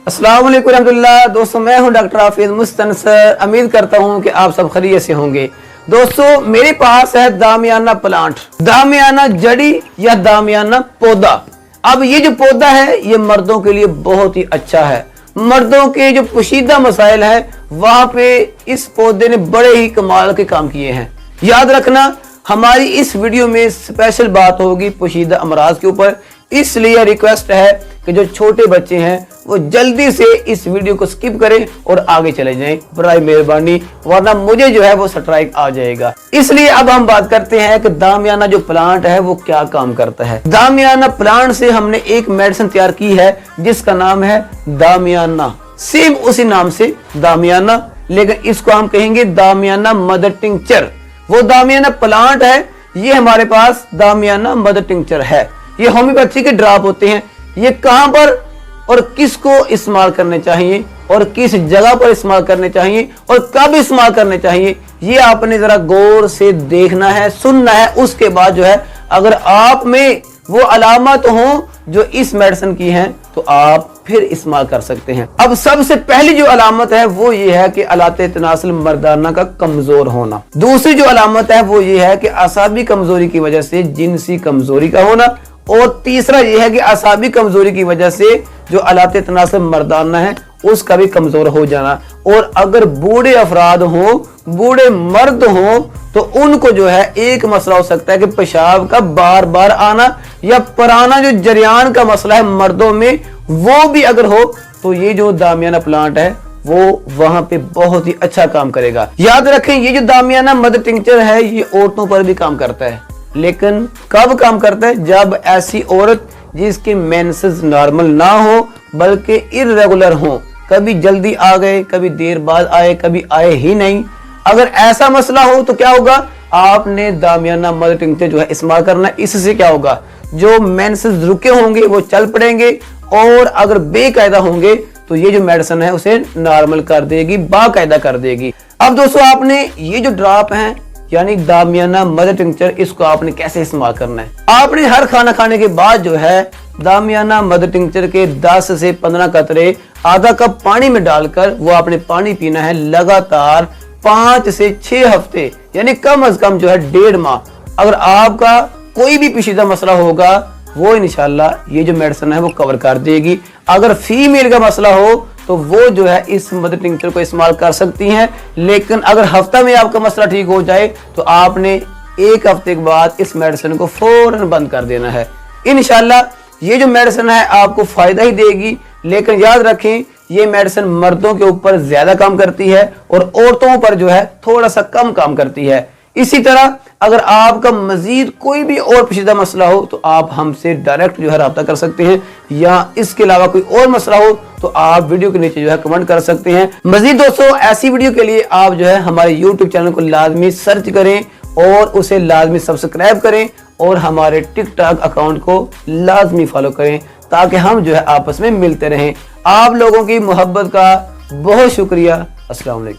अस्सलाम वालेकुम रहमतुल्लाह। दोस्तों मैं हूं डॉक्टर हाफिज मुस्तनसर। उम्मीद करता हूं कि आप सब खैरियत से होंगे। दोस्तों मेरे पास है दामियाना प्लांट, दामियाना जड़ी या दामियाना पौधा। अब ये जो पौधा है ये मर्दों के लिए बहुत ही अच्छा है। मर्दों के जो पोशीदा मसाइल है वहां पे इस पौधे ने बड़े ही कमाल के काम किए हैं। याद रखना हमारी इस वीडियो में स्पेशल बात होगी पोशीदा अमराज के ऊपर, इसलिए रिक्वेस्ट है कि जो छोटे बच्चे हैं वो जल्दी से इस वीडियो को स्किप करें और आगे चले जाएं बराए मेहरबानी, वरना मुझे जो है वो स्ट्राइक आ जाएगा। इसलिए अब हम बात करते हैं कि दामियाना जो प्लांट है वो क्या काम करता है। दामियाना प्लांट से हमने एक मेडिसिन तैयार की है जिसका नाम है दामियाना, सेम उसी नाम से दामियाना, लेकिन इसको हम कहेंगे दामियाना मदर टिंचर। वो दामियाना प्लांट है, ये हमारे पास दामियाना मदर टिंचर है। ये होम्योपैथी के ड्रॉप होते हैं। ये कहां पर और किसको इस्तेमाल करने चाहिए और किस जगह पर इस्तेमाल करने चाहिए और कब इस्तेमाल करने चाहिए, ये आपने जरा गौर से देखना है, सुनना है। उसके बाद जो है अगर आप में वो अलामत हो जो इस मेडिसिन की हैं तो आप फिर इस्तेमाल कर सकते हैं। अब सबसे पहली जो अलामत है वो ये है कि आलाते तनासुल मर्दाना का कमजोर होना। दूसरी जो अलामत है वो ये है कि असाबी कमजोरी की वजह से जिनसी कमजोरी का होना। और तीसरा यह है कि असाबी कमजोरी की वजह से जो आलाते तनासुल मर्दाना है उसका भी कमजोर हो जाना। और अगर बूढ़े अफराद हो, बूढ़े मर्द हो, तो उनको जो है एक मसला हो सकता है कि पेशाब का बार बार आना या पुराना जो जरियान का मसला है मर्दों में वो भी अगर हो तो ये जो दामियाना प्लांट है वो वहां पे बहुत ही अच्छा काम करेगा। याद रखें ये जो दामियाना मदर टिंचर है ये औरतों पर भी काम करता है, लेकिन कब काम करता है? जब ऐसी औरत जिसके मेंसेस नॉर्मल ना हो बल्कि इर्रेगुलर हो, कभी जल्दी आ गए, कभी देर बाद आए, कभी आए ही नहीं। अगर ऐसा मसला हो तो क्या होगा, आपने दामियाना मदर टिंचर जो है इस्तेमाल करना। इससे क्या होगा, जो मेंसेस रुके होंगे वो चल पड़ेंगे और अगर बेकायदा होंगे तो ये जो मेडिसिन है उसे नॉर्मल कर देगी, बाकायदा कर देगी। अब दोस्तों आपने ये जो ड्रॉप है यानी दामियाना मदर टिंचर, इसको आपने कैसे इस्तेमाल करना है? आपने हर खाना खाने के बाद जो है दामियाना मदर टिंचर के 10 से 15 कतरे आधा कप पानी में डालकर वो आपने पानी पीना है लगातार 5 से 6 हफ्ते, यानी कम अज कम जो है 1.5 माह। अगर आपका कोई भी पेचीदा मसला होगा वो इंशाल्लाह ये जो मेडिसिन है वो कवर कर देगी। अगर फीमेल का मसला हो तो वो जो है इस मदर टिंचर को इस्तेमाल कर सकती हैं, लेकिन अगर हफ्ता में आपका मसला ठीक हो जाए तो आपने 1 हफ्ते के बाद इस मेडिसिन को फौरन बंद कर देना है। इंशाल्लाह ये जो मेडिसिन है आपको फायदा ही देगी, लेकिन याद रखें ये मेडिसिन मर्दों के ऊपर ज्यादा काम करती है और औरतों पर जो है थोड़ा सा कम काम करती है। इसी तरह अगर आपका मजीद कोई भी और पेचीदा मसला हो तो आप हमसे डायरेक्ट जो है राब्ता कर सकते हैं, या इसके अलावा कोई और मसला हो तो आप वीडियो के नीचे जो है कमेंट कर सकते हैं। मजीद दोस्तों ऐसी वीडियो के लिए आप जो है हमारे YouTube चैनल को लाजमी सर्च करें और उसे लाजमी सब्सक्राइब करें और हमारे टिकटॉक अकाउंट को लाजमी फॉलो करें ताकि हम जो है आपस में मिलते रहें। आप लोगों की मोहब्बत का बहुत शुक्रिया। अस्सलाम वालेकुम।